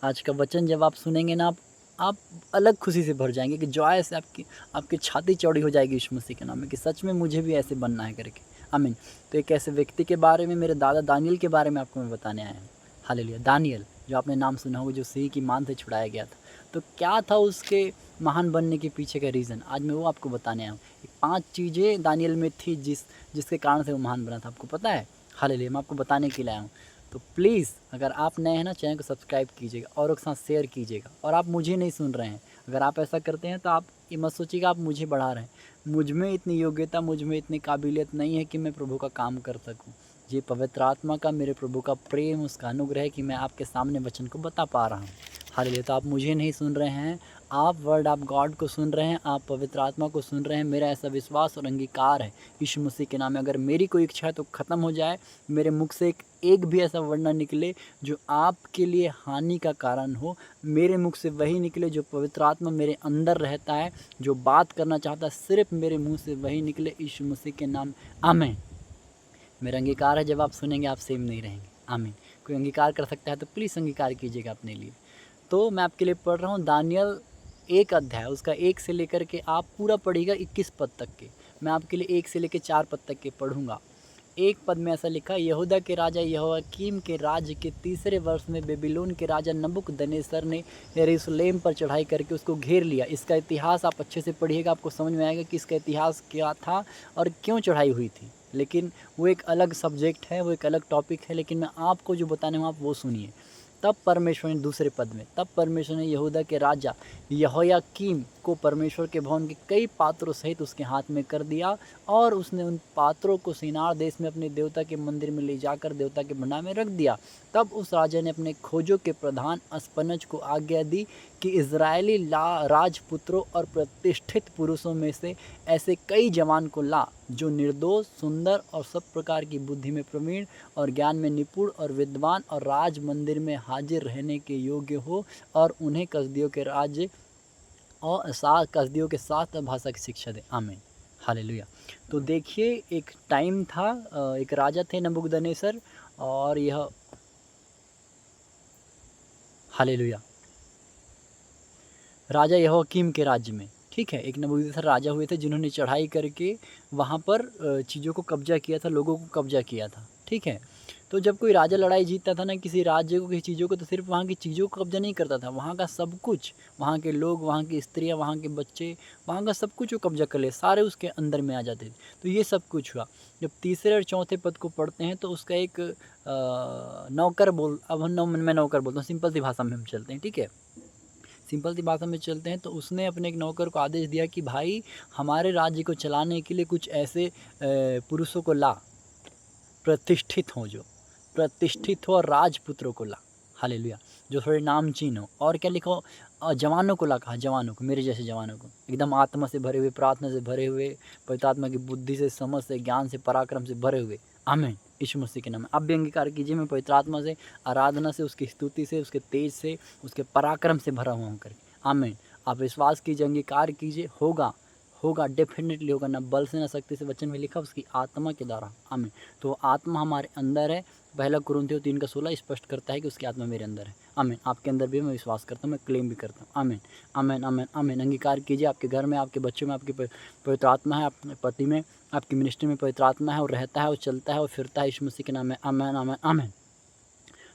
आज का वचन जब आप सुनेंगे ना, आप अलग खुशी से भर जाएँगे कि जॉय से आपकी आपकी छाती चौड़ी हो जाएगी यीशु मसीह के नाम में कि सच में मुझे भी ऐसे बनना है करके। आमीन। तो एक ऐसे व्यक्ति के बारे में, मेरे दादा दानिय्येल के बारे में आपको मैं बताने आया हूँ। हालेलुया! दानिय्येल, जो आपने नाम सुना होगा, जो सिंह की मान से छुड़ाया गया था। तो क्या था उसके महान बनने के पीछे का रीज़न? आज मैं वो आपको बताने आया हूँ। 5 चीज़ें दानिय्येल में थी जिसके कारण से वो महान बना था। आपको पता है? हालेलुया! मैं आपको बताने के लिए आया हूँ। तो प्लीज़, अगर आप नए हैं ना, चैनल को सब्सक्राइब कीजिएगा, औरों के साथ शेयर कीजिएगा। और आप मुझे नहीं सुन रहे हैं, अगर आप ऐसा करते हैं तो आप ये मत सोचिएगा आप मुझे बढ़ा रहे हैं। मुझ में इतनी योग्यता, मुझ में इतनी काबिलियत नहीं है कि मैं प्रभु का काम कर सकूँ। ये पवित्र आत्मा का, मेरे प्रभु का प्रेम, उसका अनुग्रह है कि मैं आपके सामने वचन को बता पा रहा हूँ। हालेलुया! तो आप मुझे नहीं सुन रहे हैं, आप वर्ड ऑफ गॉड को सुन रहे हैं, आप पवित्र आत्मा को सुन रहे हैं। मेरा ऐसा विश्वास और अंगीकार है यीशु मसीह के नाम में, अगर मेरी कोई इच्छा है तो ख़त्म हो जाए, मेरे मुख से एक भी ऐसा वर्ड ना निकले जो आपके लिए हानि का कारण हो। मेरे मुख से वही निकले जो पवित्र आत्मा मेरे अंदर रहता है, जो बात करना चाहता है, सिर्फ़ मेरे मुँह से वही निकले यीशु मसीह के नाम। आमीन। मेरा अंगीकार है, जब आप सुनेंगे आप सेम नहीं रहेंगे। आमीन। कोई अंगीकार कर सकता है तो प्लीज़ अंगीकार कीजिएगा अपने लिए। तो मैं आपके लिए पढ़ रहा हूँ दानिय्येल 1 अध्याय, उसका 1 से लेकर के आप पूरा पढ़िएगा 21 पद तक के। मैं आपके लिए 1 से लेकर 4 पद तक के पढ़ूँगा। 1 पद में ऐसा लिखा, यहूदा के राजा यहोयाकीम के राज्य के तीसरे वर्ष में बेबीलोन के राजा नबूकदनेस्सर ने यरूशलेम पर चढ़ाई करके उसको घेर लिया। इसका इतिहास आप अच्छे से पढ़िएगा, आपको समझ में आएगा कि इसका इतिहास क्या था और क्यों चढ़ाई हुई थी। लेकिन वो एक अलग सब्जेक्ट है, वो एक अलग टॉपिक है, लेकिन मैं आपको जो बताने हूँ आप वो सुनिए। तब परमेश्वर ने, दूसरे पद में, तब परमेश्वर ने यहूदा के राजा यहोयाकीम को परमेश्वर के भवन के कई पात्रों सहित उसके हाथ में कर दिया, और उसने उन पात्रों को शिनार देश में अपने देवता के मंदिर में ले जाकर देवता के भंडार में रख दिया। तब उस राजा ने अपने खोजों के प्रधान अस्पनज को आज्ञा दी कि इज़राइली राजपुत्रों और प्रतिष्ठित पुरुषों में से ऐसे कई जवान को ला जो निर्दोष, सुंदर और सब प्रकार की बुद्धि में प्रवीण और ज्ञान में निपुण और विद्वान और राज मंदिर में हाजिर रहने के योग्य हो, और उन्हें कसदियों के राज्य और कसदियों के साथ भाषा की शिक्षा दे। आमीन। हालेलुया! तो देखिए, एक टाइम था, एक राजा थे नबूकदनेस्सर, और यह, हालेलुया, राजा यहोयाकीम के राज्य में, ठीक है, एक नबूकदनेस्सर राजा हुए थे जिन्होंने चढ़ाई करके वहाँ पर चीज़ों को कब्जा किया था, लोगों को कब्जा किया था, ठीक है। तो जब कोई राजा लड़ाई जीतता था ना किसी राज्य को, किसी चीज़ों को, तो सिर्फ वहाँ की चीज़ों को कब्जा नहीं करता था, वहाँ का सब कुछ, वहाँ के लोग, वहाँ की स्त्रियाँ, वहाँ के बच्चे, वहाँ का सब कुछ वो कब्जा कर ले, सारे उसके अंदर में आ जाते थे। तो ये सब कुछ हुआ। जब तीसरे और चौथे पद को पढ़ते हैं तो उसका एक नौकर अब मैं नौकर बोलता हूँ, सिंपल सी भाषा में हम चलते हैं, ठीक है। सिंपल सी भाषा में चलते हैं तो उसने अपने एक नौकर को आदेश दिया कि भाई, हमारे राज्य को चलाने के लिए कुछ ऐसे पुरुषों को ला, प्रतिष्ठित हो, जो प्रतिष्ठित हो, और राजपुत्रों को ला। हालेलुया! जो थोड़े नामचीन हो। और क्या लिखो, जवानों को ला, कहा जवानों को, मेरे जैसे जवानों को, एकदम आत्मा से भरे हुए, प्रार्थना से भरे हुए, पवित्र आत्मा की बुद्धि से, समझ से, ज्ञान से, पराक्रम से भरे हुए। आमीन। यीशु मसीह के नाम में आप भी अंगीकार कीजिए, मैं पवित्र आत्मा से, आराधना से, उसकी स्तुति से, उसके तेज से, उसके पराक्रम से भरा हुआ हूँ करके। आमीन। आप विश्वास कीजिए, अंगीकार कीजिए, होगा, होगा, डेफिनेटली होगा। ना बल से, ना शक्ति से, वचन में लिखा, उसकी आत्मा के द्वारा। आमीन। तो आत्मा हमारे अंदर है। पहला कुरिन्थियों 3:16 स्पष्ट करता है कि उसकी आत्मा मेरे अंदर है। आमीन। आपके अंदर भी मैं विश्वास करता हूँ, मैं क्लेम भी करता हूँ। आमीन, आमीन, आमीन, आमीन। अंगीकार कीजिए, आपके घर में, आपके बच्चों में, आपकी पवित्र आत्मा है, आपके पति में, आपकी मिनिस्ट्री में पवित्र आत्मा है, और रहता है, और चलता है, और फिरता है, यीशु मसीह के नाम में। आमीन, आमीन, आमीन।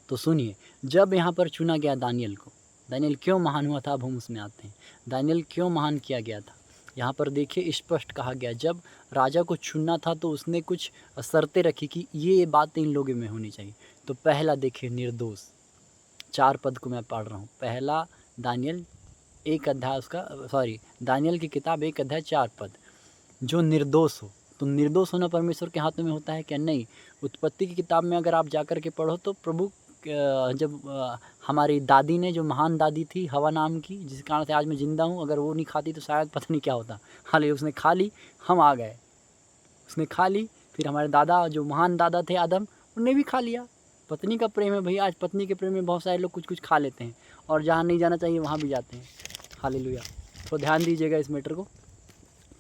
तो सुनिए, जब यहाँ पर चुना गया दानिय्येल को, दानिय्येल क्यों महान हुआ था, अब हम उसमें आते हैं। दानिय्येल क्यों महान किया गया था, यहाँ पर देखिए स्पष्ट कहा गया। जब राजा को चुनना था तो उसने कुछ शर्तें रखी कि ये बातें इन लोगों में होनी चाहिए। तो पहला देखिए, निर्दोष। 4 पद को मैं पढ़ रहा हूँ। पहला दानिय्येल 1 अध्याय, उसका दानिय्येल की किताब 1 अध्याय 4 पद, जो निर्दोष हो। तो निर्दोष होना परमेश्वर के हाथों में होता है क्या? नहीं। उत्पत्ति की किताब में अगर आप जाकर के पढ़ो तो प्रभु जब हमारी दादी ने, जो महान दादी थी हवा नाम की, जिस कारण से आज मैं ज़िंदा हूँ, अगर वो नहीं खाती तो शायद पता नहीं क्या होता। हालाँकि उसने खा ली, हम आ गए। उसने खा ली, फिर हमारे दादा, जो महान दादा थे आदम, उन्होंने भी खा लिया। पत्नी का प्रेम है भैया, आज पत्नी के प्रेम में बहुत सारे लोग कुछ-कुछ खा लेते हैं, और जहाँ नहीं जाना चाहिए वहाँ भी जाते हैं। हालेलुया! तो ध्यान दीजिएगा इस मैटर को।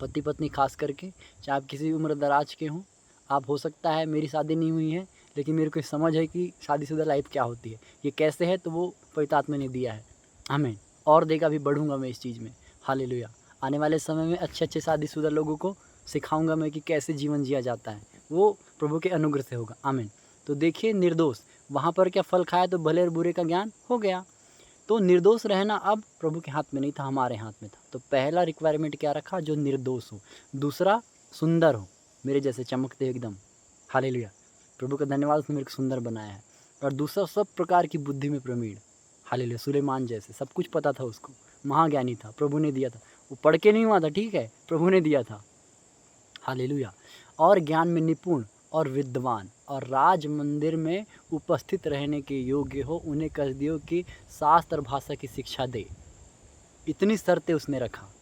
पति पत्नी खास करके, चाहे आप किसी उम्र दराज के हों, आप, हो सकता है मेरी शादी नहीं हुई है, लेकिन मेरे को समझ है कि शादीशुदा लाइफ क्या होती है, ये कैसे है, तो वो पवित्र आत्मा ने दिया है। आमीन। और देगा भी, बढ़ूँगा मैं इस चीज़ में। हालेलुया। आने वाले समय में अच्छे शादीशुदा लोगों को सिखाऊँगा मैं कि कैसे जीवन जिया जाता है, वो प्रभु के अनुग्रह से होगा। आमीन। तो देखिए निर्दोष, वहाँ पर क्या फल खाया तो भले और बुरे का ज्ञान हो गया। तो निर्दोष रहना अब प्रभु के हाथ में नहीं था, हमारे हाथ में था। तो पहला रिक्वायरमेंट क्या रखा? जो निर्दोष हो। दूसरा, सुंदर हो, मेरे जैसे चमकते एकदम। हालेलुया। प्रभु का धन्यवाद, उसने मेरे को सुंदर बनाया है। और दूसरा, सब प्रकार की बुद्धि में प्रवीण। हालेलुया। सुलेमान जैसे सब कुछ पता था उसको, महाज्ञानी था, प्रभु ने दिया था। वो पढ़ के नहीं हुआ था, ठीक है, प्रभु ने दिया था। हालेलुया। और ज्ञान में निपुण और विद्वान, और राज मंदिर में उपस्थित रहने के योग्य हो, उन्हें कसदियों की शास्त्र भाषा की शिक्षा दे। इतनी शर्तें उसने रखा।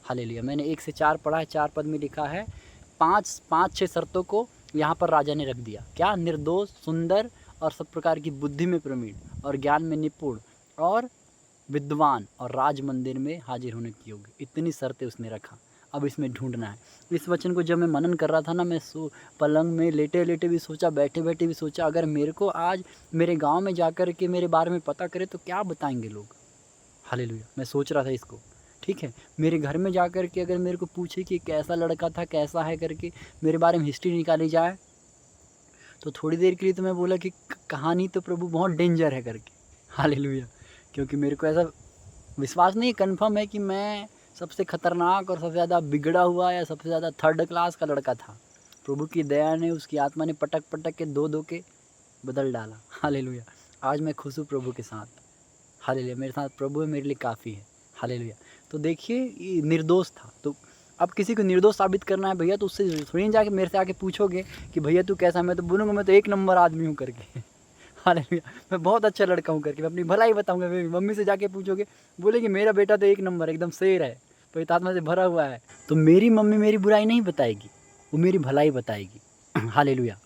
हालेलुया। मैंने 1 से 4 पढ़ा है, 4 पद में लिखा है। 5-6 शर्तों को यहाँ पर राजा ने रख दिया। क्या? निर्दोष, सुंदर और सब प्रकार की बुद्धि में प्रवीण, और ज्ञान में निपुण, और विद्वान, और राज मंदिर में हाजिर होने के योग्य। इतनी शर्तें उसने रखा। अब इसमें ढूंढना है। इस वचन को जब मैं मनन कर रहा था ना, मैं पलंग में लेटे लेटे भी सोचा, बैठे बैठे भी सोचा, अगर मेरे को आज मेरे गांव में जाकर के मेरे बारे में पता करे तो क्या बताएंगे लोग। हालेलुया। मैं सोच रहा था इसको, ठीक है। मेरे घर में जाकर के अगर मेरे को पूछे कि कैसा लड़का था, कैसा है करके मेरे बारे में हिस्ट्री निकाली जाए, तो थोड़ी देर के लिए तो मैं बोला कि कहानी तो प्रभु बहुत डेंजर है करके। हालेलुया। क्योंकि मेरे को ऐसा विश्वास नहीं, कन्फर्म है कि मैं सबसे खतरनाक और सबसे ज़्यादा बिगड़ा हुआ या सबसे ज़्यादा 3rd क्लास का लड़का था। प्रभु की दया ने, उसकी आत्मा ने पटक पटक के दो के बदल डाला। हालेलुया। आज मैं खुश हूँ प्रभु के साथ। हालेलुया। मेरे साथ प्रभु है, मेरे लिए काफ़ी है। हालेलुया। तो देखिए, ये निर्दोष था। तो अब किसी को निर्दोष साबित करना है भैया, तो उससे थोड़ी ना जाके मेरे से आके पूछोगे कि भैया तू कैसा है, मैं तो बोलूँगा मैं तो 1 नंबर आदमी हूँ करके। हालेलुया। मैं बहुत अच्छा लड़का हूँ करके मैं अपनी भलाई बताऊँगा। मेरी मम्मी से जाके पूछोगे, बोलेगी मेरा बेटा तो 1 नंबर एकदम शेर है, पवित्र आत्मा से भरा हुआ है। तो मेरी मम्मी मेरी बुराई नहीं बताएगी, वो मेरी भलाई बताएगी। हालेलुया।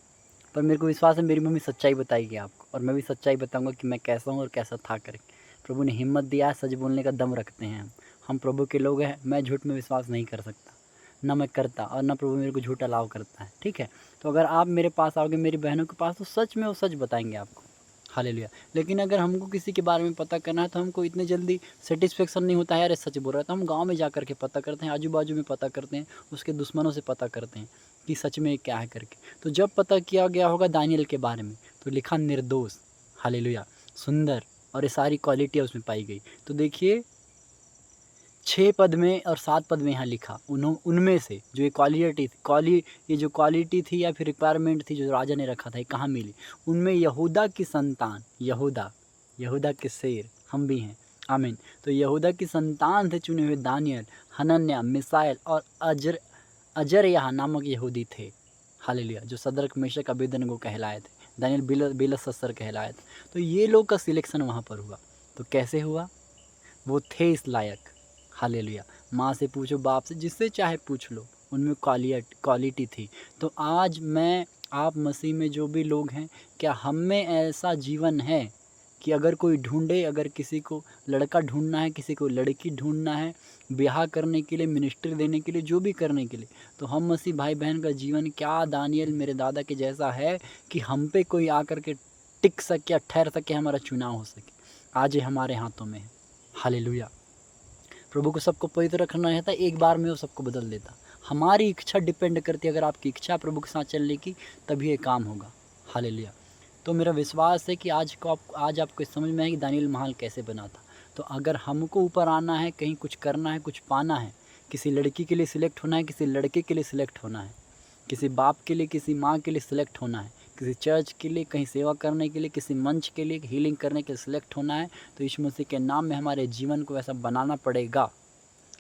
पर मेरे को विश्वास है मेरी मम्मी सच्चाई बताएगी आपको, और मैं भी सच्चाई बताऊँगा कि मैं कैसा हूँ और कैसा था करके। प्रभु ने हिम्मत दिया है, सच बोलने का दम रखते हैं हम प्रभु के लोग हैं। मैं झूठ में विश्वास नहीं कर सकता, ना मैं करता, और ना प्रभु मेरे को झूठ अलाउ करता है, ठीक है। तो अगर आप मेरे पास आओगे, मेरी बहनों के पास, तो सच में वो सच बताएंगे आपको। हालेलुया। लेकिन अगर हमको किसी के बारे में पता करना है तो हमको इतने जल्दी सेटिस्फेक्शन नहीं होता है, यार सच बोल रहा है, तो हम गांव में जा कर के पता करते हैं, आजू बाजू में पता करते हैं, उसके दुश्मनों से पता करते हैं कि सच में क्या है करके। तो जब पता किया गया होगा दानियल के बारे में, तो लिखा निर्दोष, हालेलुया, सुंदर, और ये सारी क्वालिटियाँ उसमें पाई गई। तो देखिए 6 पद में और 7 पद में यहाँ लिखा, उनमें से जो ये क्वालिटी थी या फिर रिक्वायरमेंट थी जो राजा ने रखा था, ये कहाँ मिली? उनमें यहूदा की संतान, यहूदा के शेर हम भी हैं। आमीन। तो यहूदा की संतान से चुने हुए दानियल, हनन्याह, मिसाएल और अजर्याह नामक यहूदी थे। हालेलुया। जो सदरक, मेशक, अबेदनगो कहलाए थे। दानियल बेलशस्सर कहलाए थे। तो ये लोग का सिलेक्शन वहाँ पर हुआ। तो कैसे हुआ? वो थे इस लायक। हालेलुया। माँ से पूछो, बाप से, जिससे चाहे पूछ लो, उनमें क्वालिटी थी। तो आज मैं, आप मसीह में जो भी लोग हैं, क्या हम में ऐसा जीवन है कि अगर कोई ढूंढे, अगर किसी को लड़का ढूंढना है, किसी को लड़की ढूंढना है, ब्याह करने के लिए, मिनिस्ट्री देने के लिए, जो भी करने के लिए, तो हम मसीह भाई बहन का जीवन क्या दानियल मेरे दादा के जैसा है कि हम पे कोई आकर के टिक सके, ठहर सके, हमारा चुनाव हो सके? आज ये हमारे हाथों में है। हालेलुया। प्रभु को सबको पवित्र रखना रहता है, एक बार में वो सबको बदल देता। हमारी इच्छा डिपेंड करती है, अगर आपकी इच्छा प्रभु के साथ चलने की, तभी ये काम होगा। हालेलुया। तो मेरा विश्वास है कि आज आपको समझ में आए कि दानियल महाल कैसे बना था। तो अगर हमको ऊपर आना है, कहीं कुछ करना है, कुछ पाना है, किसी लड़की के लिए सिलेक्ट होना है, किसी लड़के के लिए सिलेक्ट होना है, किसी बाप के लिए, किसी माँ के लिए सिलेक्ट होना है, किसी चर्च के लिए, कहीं सेवा करने के लिए, किसी मंच के लिए, हीलिंग करने के लिए सिलेक्ट होना है, तो यीशु मसीह के नाम में हमारे जीवन को ऐसा बनाना पड़ेगा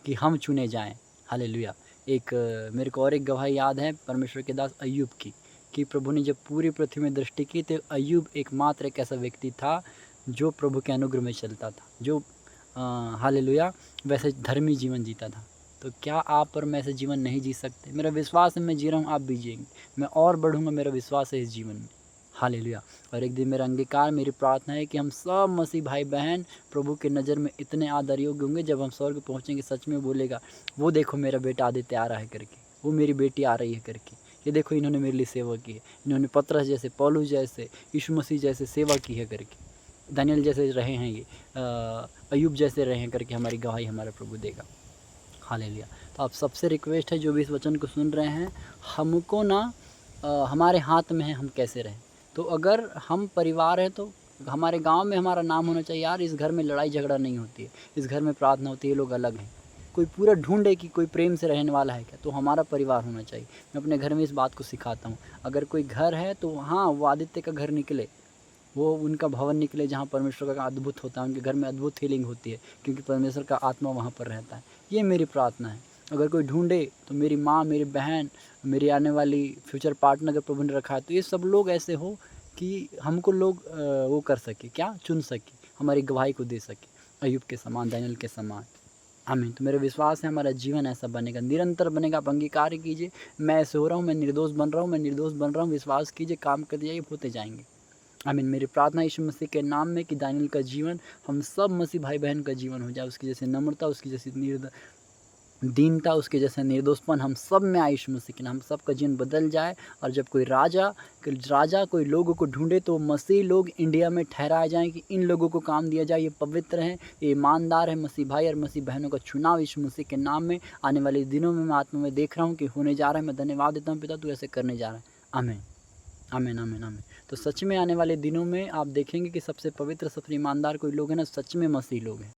कि हम चुने जाएं। हालेलुया। मेरे को और एक गवाही याद है परमेश्वर के दास अय्यूब की, कि प्रभु ने जब पूरी पृथ्वी में दृष्टि की तो अय्यूब एकमात्र एक ऐसा व्यक्ति था जो प्रभु के अनुग्रह में चलता था, जो हालेलुया वैसे धर्मी जीवन जीता था। तो क्या आप और मैं ऐसे जीवन नहीं जी सकते? मेरा विश्वास है मैं जी रहा हूँ, आप भी जिएंगे, मैं और बढ़ूँगा, मेरा विश्वास है इस जीवन में। हालेलुया। और एक दिन मेरा अंगीकार, मेरी प्रार्थना है कि हम सब मसीह भाई बहन प्रभु के नज़र में इतने आदर योग्य होंगे, जब हम स्वर्ग पहुँचेंगे, सच में बोलेगा, वो देखो मेरा बेटा आदित्य आ रहा है करके, वो मेरी बेटी आ रही है करके, ये देखो इन्होंने मेरे लिए सेवा की है, इन्होंने पतरस जैसे, पौलुस जैसे, यीशु मसीह जैसे सेवा की है करके। दानियल जैसे रहे हैं ये, अय्यूब जैसे रहे हैं करके हमारी गवाही हमारा प्रभु देगा। हालेलुया। तो आप सबसे रिक्वेस्ट है जो भी इस वचन को सुन रहे हैं, हमको ना हमारे हाथ में है हम कैसे रहें। तो अगर हम परिवार हैं तो हमारे गाँव में हमारा नाम होना चाहिए, यार इस घर में लड़ाई झगड़ा नहीं होती है, इस घर में प्रार्थना होती है, ये लोग अलग हैं। कोई पूरा ढूँढे कि कोई प्रेम से रहने वाला है क्या, तो हमारा परिवार होना चाहिए। मैं अपने घर में इस बात को सिखाता हूँ। अगर कोई घर है तो हाँ, वो आदित्य का घर निकले, वो उनका भवन निकले जहाँ परमेश्वर का अद्भुत होता है, उनके घर में अद्भुत हीलिंग होती है क्योंकि परमेश्वर का आत्मा वहाँ पर रहता है। ये मेरी प्रार्थना है। अगर कोई ढूंढे तो मेरी माँ, मेरी बहन, मेरी आने वाली फ्यूचर पार्टनर अगर प्रभु ने रखा है तो ये सब लोग ऐसे हो कि हमको लोग वो कर सके, क्या चुन सके, हमारी गवाही को दे सके, अय्यूब के समान, दानियल के समान। आमीन। तो मेरा विश्वास है हमारा जीवन ऐसा बनेगा, निरंतर बनेगा। आप अंगीकार कीजिए, मैं ऐसे हो रहा हूँ, मैं निर्दोष बन रहा हूँ, मैं निर्दोष बन रहा हूँ। विश्वास कीजिए, काम करते जाइए, होते जाएंगे। आमीन। मेरी प्रार्थना यीशु मसीह के नाम में कि दानियल का जीवन हम सब मसीह भाई बहन का जीवन हो जाए, उसकी जैसे नम्रता, उसकी जैसी दीनता, उसके जैसे निर्दोषपन हम सब में आए यीशु मसीह के नाम। सबका जीवन बदल जाए और जब कोई राजा कोई लोगों को ढूंढे तो मसीह लोग इंडिया में ठहराए जाएँ कि इन लोगों को काम दिया जाए, ये पवित्र हैं, ये ईमानदार है। मसीह भाई और मसीह बहनों का चुनाव यीशु मसीह के नाम में आने वाले दिनों में मैं आत्मा में देख रहा हूँ कि होने जा रहा है। मैं धन्यवाद देता हूँ पिता, तू ऐसे करने जा रहा है। आमीन, आमीन, आमीन, आमीन। तो सच में आने वाले दिनों में आप देखेंगे कि सबसे पवित्र, सबसे ईमानदार कोई लोग हैं ना, सच में मसीह लोग हैं।